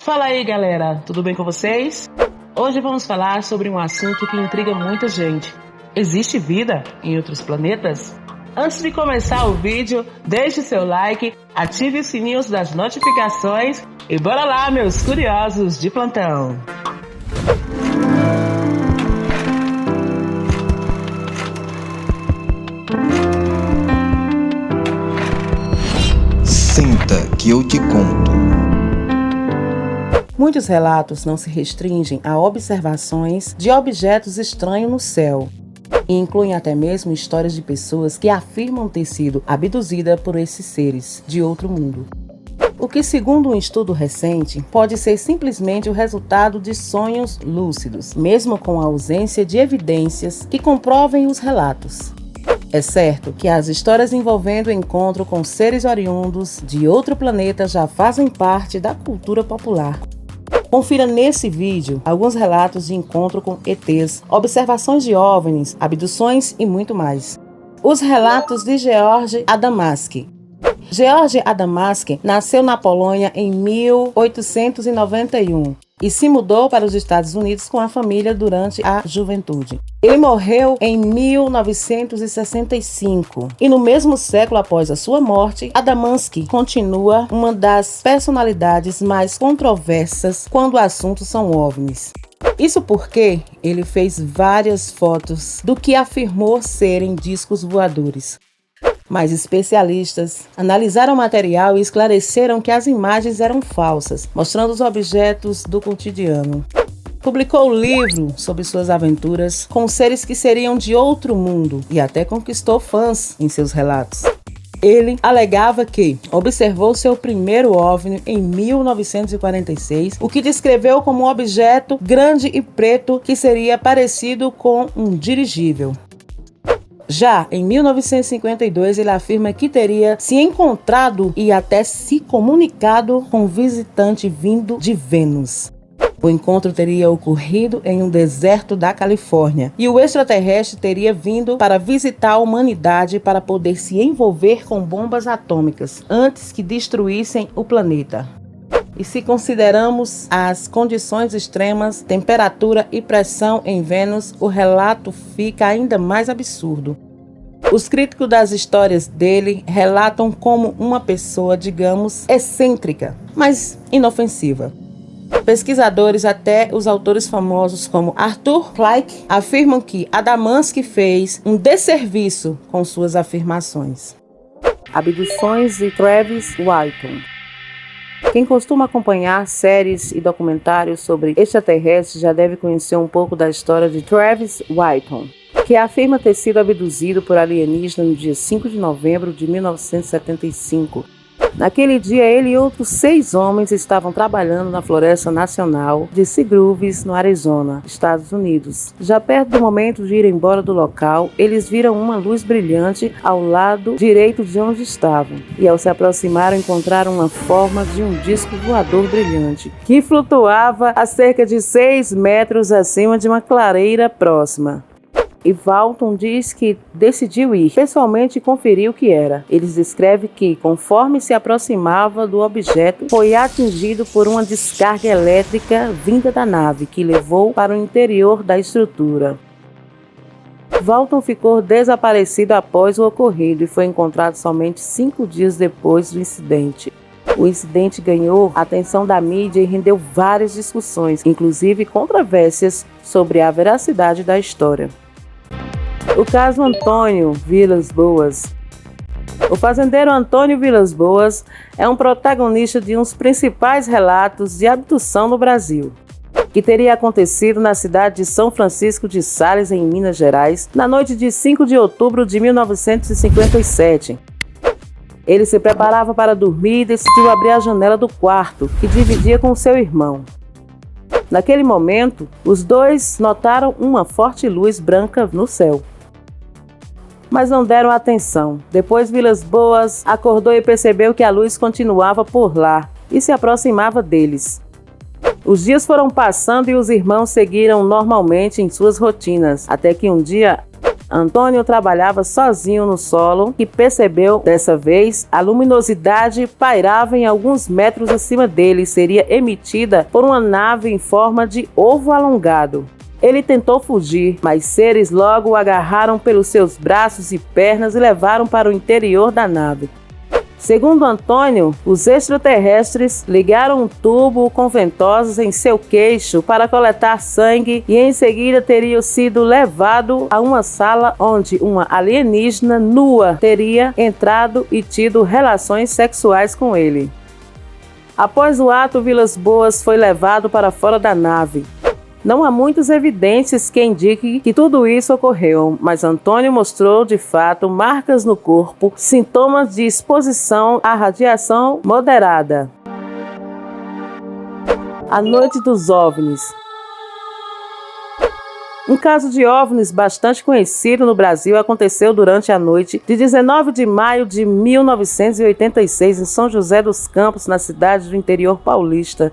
Fala aí, galera, tudo bem com vocês? Hoje vamos falar sobre um assunto que intriga muita gente. Existe vida em outros planetas? Antes de começar o vídeo, deixe seu like, ative os sininhos das notificações e bora lá, meus curiosos de plantão! Senta que eu te conto. Muitos relatos não se restringem a observações de objetos estranhos no céu e incluem até mesmo histórias de pessoas que afirmam ter sido abduzidas por esses seres de outro mundo. O que, segundo um estudo recente, pode ser simplesmente o resultado de sonhos lúcidos, mesmo com a ausência de evidências que comprovem os relatos. É certo que as histórias envolvendo o encontro com seres oriundos de outro planeta já fazem parte da cultura popular. Confira nesse vídeo alguns relatos de encontro com ETs, observações de OVNIs, abduções e muito mais. Os relatos de George Adamski. George Adamski nasceu na Polônia em 1891 e se mudou para os Estados Unidos com a família durante a juventude. Ele morreu em 1965 e no mesmo século após a sua morte, Adamski continua uma das personalidades mais controversas quando o assunto são OVNIs. Isso porque ele fez várias fotos do que afirmou serem discos voadores. Mas especialistas analisaram o material e esclareceram que as imagens eram falsas, mostrando os objetos do cotidiano. Publicou o livro sobre suas aventuras com seres que seriam de outro mundo e até conquistou fãs em seus relatos. Ele alegava que observou seu primeiro OVNI em 1946, o que descreveu como um objeto grande e preto que seria parecido com um dirigível. Já em 1952, ele afirma que teria se encontrado e até se comunicado com um visitante vindo de Vênus. O encontro teria ocorrido em um deserto da Califórnia e o extraterrestre teria vindo para visitar a humanidade para poder se envolver com bombas atômicas antes que destruíssem o planeta. E se consideramos as condições extremas, temperatura e pressão em Vênus, o relato fica ainda mais absurdo. Os críticos das histórias dele relatam como uma pessoa, digamos, excêntrica, mas inofensiva. Pesquisadores, até os autores famosos como Arthur Clarke, afirmam que Adamski fez um desserviço com suas afirmações. Abduções de Travis Walton. Quem costuma acompanhar séries e documentários sobre extraterrestres já deve conhecer um pouco da história de Travis Walton, que afirma ter sido abduzido por alienígenas no dia 5 de novembro de 1975. Naquele dia, ele e outros 6 homens estavam trabalhando na Floresta Nacional de Seagrove, no Arizona, Estados Unidos. Já perto do momento de ir embora do local, eles viram uma luz brilhante ao lado direito de onde estavam. E ao se aproximaram, encontraram uma forma de um disco voador brilhante, que flutuava a cerca de 6 metros acima de uma clareira próxima. E Walton diz que decidiu ir pessoalmente conferir o que era. Eles descrevem que, conforme se aproximava do objeto, foi atingido por uma descarga elétrica vinda da nave, que levou para o interior da estrutura. Walton ficou desaparecido após o ocorrido e foi encontrado somente 5 dias depois do incidente. O incidente ganhou a atenção da mídia e rendeu várias discussões, inclusive controvérsias sobre a veracidade da história. O caso Antônio Vilas Boas. O fazendeiro Antônio Vilas Boas é um protagonista de um dos principais relatos de abdução no Brasil, que teria acontecido na cidade de São Francisco de Sales, em Minas Gerais, na noite de 5 de outubro de 1957. Ele se preparava para dormir e decidiu abrir a janela do quarto, que dividia com seu irmão. Naquele momento, os dois notaram uma forte luz branca no céu, mas não deram atenção. Depois, Vilas Boas acordou e percebeu que a luz continuava por lá e se aproximava deles. Os dias foram passando e os irmãos seguiram normalmente em suas rotinas, até que um dia Antônio trabalhava sozinho no solo e percebeu, dessa vez, a luminosidade pairava em alguns metros acima dele e seria emitida por uma nave em forma de ovo alongado. Ele tentou fugir, mas seres logo o agarraram pelos seus braços e pernas e levaram para o interior da nave. Segundo Antônio, os extraterrestres ligaram um tubo com ventosas em seu queixo para coletar sangue e em seguida teria sido levado a uma sala onde uma alienígena nua teria entrado e tido relações sexuais com ele. Após o ato, Vilas Boas foi levado para fora da nave. Não há muitas evidências que indiquem que tudo isso ocorreu, mas Antônio mostrou de fato marcas no corpo, sintomas de exposição à radiação moderada. A noite dos OVNIs. Um caso de OVNIs bastante conhecido no Brasil aconteceu durante a noite de 19 de maio de 1986 em São José dos Campos, na cidade do interior paulista.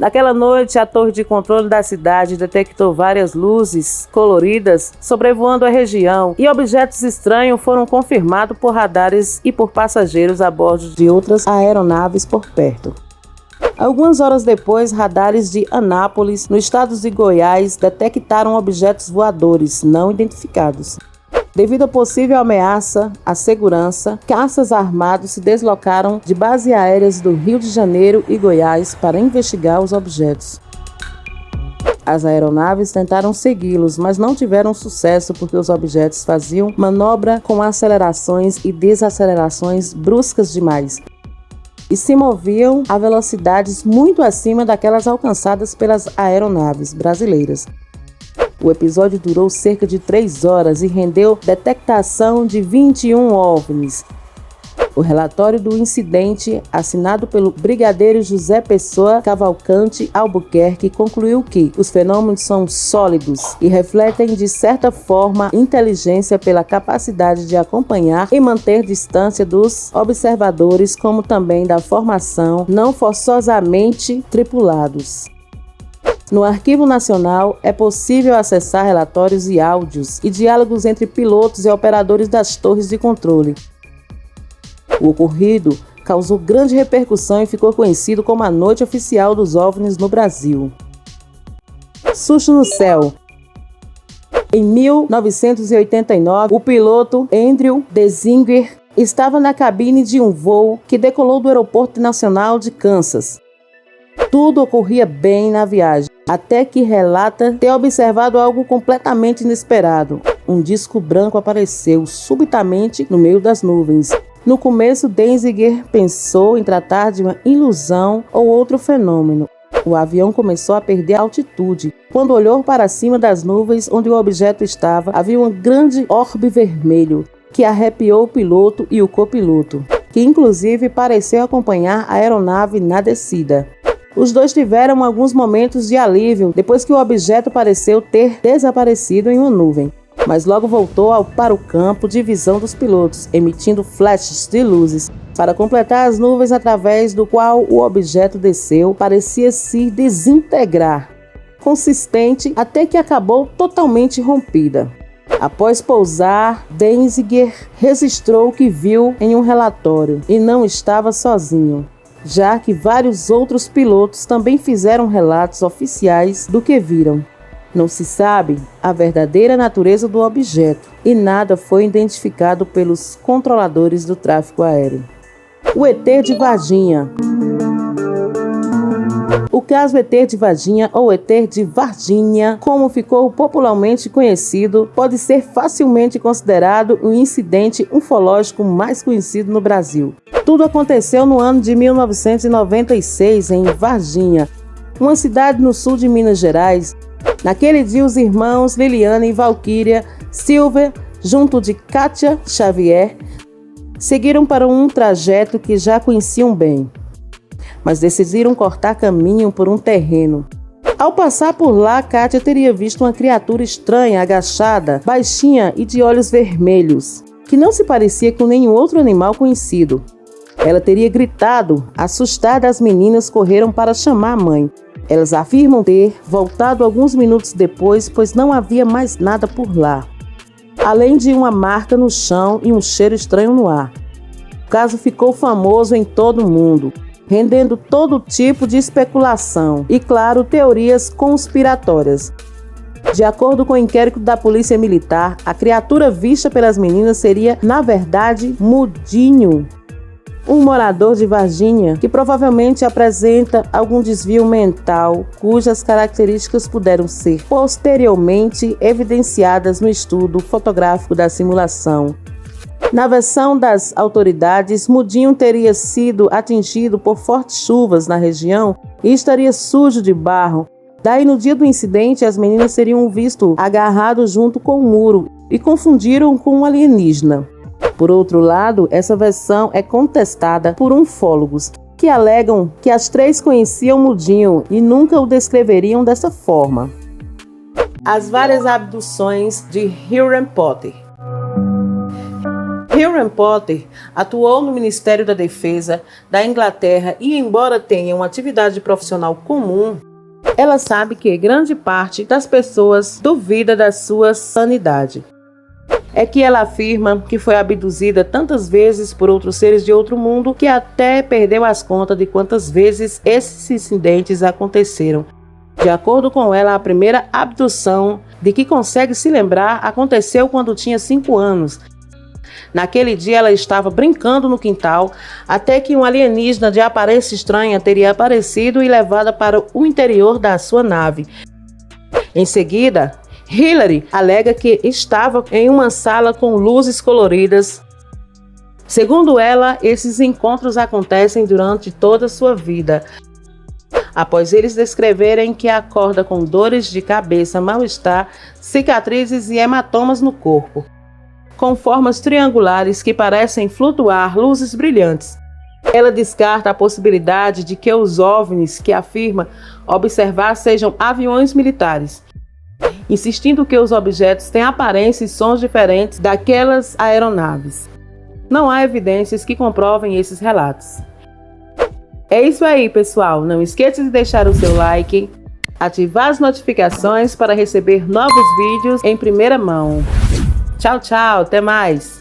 Naquela noite, a torre de controle da cidade detectou várias luzes coloridas sobrevoando a região e objetos estranhos foram confirmados por radares e por passageiros a bordo de outras aeronaves por perto. Algumas horas depois, radares de Anápolis, no estado de Goiás, detectaram objetos voadores não identificados. Devido à possível ameaça à segurança, caças armados se deslocaram de bases aéreas do Rio de Janeiro e Goiás para investigar os objetos. As aeronaves tentaram segui-los, mas não tiveram sucesso porque os objetos faziam manobra com acelerações e desacelerações bruscas demais e se moviam a velocidades muito acima daquelas alcançadas pelas aeronaves brasileiras. O episódio durou cerca de 3 horas e rendeu detectação de 21 OVNIs. O relatório do incidente, assinado pelo brigadeiro José Pessoa Cavalcante Albuquerque, concluiu que os fenômenos são sólidos e refletem de certa forma inteligência pela capacidade de acompanhar e manter distância dos observadores, como também da formação não forçosamente tripulados. No Arquivo Nacional é possível acessar relatórios e áudios e diálogos entre pilotos e operadores das torres de controle. O ocorrido causou grande repercussão e ficou conhecido como a Noite Oficial dos OVNIs no Brasil. Susto no céu. Em 1989, o piloto Andrew Desinger estava na cabine de um voo que decolou do Aeroporto Nacional de Kansas. Tudo ocorria bem na viagem, até que relata ter observado algo completamente inesperado. Um disco branco apareceu subitamente no meio das nuvens. No começo, Denziger pensou em tratar de uma ilusão ou outro fenômeno. O avião começou a perder a altitude. Quando olhou para cima das nuvens onde o objeto estava, havia um grande orbe vermelho que arrepiou o piloto e o copiloto, que inclusive pareceu acompanhar a aeronave na descida. Os dois tiveram alguns momentos de alívio depois que o objeto pareceu ter desaparecido em uma nuvem, mas logo voltou para o campo de visão dos pilotos, emitindo flashes de luzes. Para completar, as nuvens através do qual o objeto desceu parecia se desintegrar, consistente até que acabou totalmente rompida. Após pousar, Denziger registrou o que viu em um relatório e não estava sozinho, já que vários outros pilotos também fizeram relatos oficiais do que viram. Não se sabe a verdadeira natureza do objeto e nada foi identificado pelos controladores do tráfego aéreo. O ET de Varginha. O caso ET de Varginha, ou ET de Varginha, como ficou popularmente conhecido, pode ser facilmente considerado o incidente ufológico mais conhecido no Brasil. Tudo aconteceu no ano de 1996 em Varginha, uma cidade no sul de Minas Gerais. Naquele dia, os irmãos Liliana e Valquíria Silva, junto de Kátia Xavier, seguiram para um trajeto que já conheciam bem, mas decidiram cortar caminho por um terreno. Ao passar por lá, Kátia teria visto uma criatura estranha, agachada, baixinha e de olhos vermelhos, que não se parecia com nenhum outro animal conhecido. Ela teria gritado. Assustada, as meninas correram para chamar a mãe. Elas afirmam ter voltado alguns minutos depois, pois não havia mais nada por lá, além de uma marca no chão e um cheiro estranho no ar. O caso ficou famoso em todo o mundo, rendendo todo tipo de especulação e, claro, teorias conspiratórias. De acordo com o inquérito da Polícia Militar, a criatura vista pelas meninas seria, na verdade, Mudinho, um morador de Varginha que provavelmente apresenta algum desvio mental, cujas características puderam ser posteriormente evidenciadas no estudo fotográfico da simulação. Na versão das autoridades, Mudinho teria sido atingido por fortes chuvas na região e estaria sujo de barro. Daí, no dia do incidente, as meninas teriam visto agarrado junto com o muro e confundiram com um alienígena. Por outro lado, essa versão é contestada por ufólogos, que alegam que as três conheciam Mudinho e nunca o descreveriam dessa forma. As várias abduções de Hiram Potter. Hiram Potter atuou no Ministério da Defesa da Inglaterra e, embora tenha uma atividade profissional comum, ela sabe que grande parte das pessoas duvida da sua sanidade. É que ela afirma que foi abduzida tantas vezes por outros seres de outro mundo que até perdeu as contas de quantas vezes esses incidentes aconteceram. De acordo com ela, a primeira abdução de que consegue se lembrar aconteceu quando tinha 5 anos. Naquele dia ela estava brincando no quintal, até que um alienígena de aparência estranha teria aparecido e levada para o interior da sua nave. Em seguida, Hillary alega que estava em uma sala com luzes coloridas. Segundo ela, esses encontros acontecem durante toda a sua vida. Após eles descreverem que acorda com dores de cabeça, mal-estar, cicatrizes e hematomas no corpo, com formas triangulares que parecem flutuar luzes brilhantes. Ela descarta a possibilidade de que os OVNIs que afirma observar sejam aviões militares, insistindo que os objetos têm aparência e sons diferentes daquelas aeronaves. Não há evidências que comprovem esses relatos. É isso aí, pessoal. Não esqueça de deixar o seu like, ativar as notificações para receber novos vídeos em primeira mão. Tchau, tchau, até mais!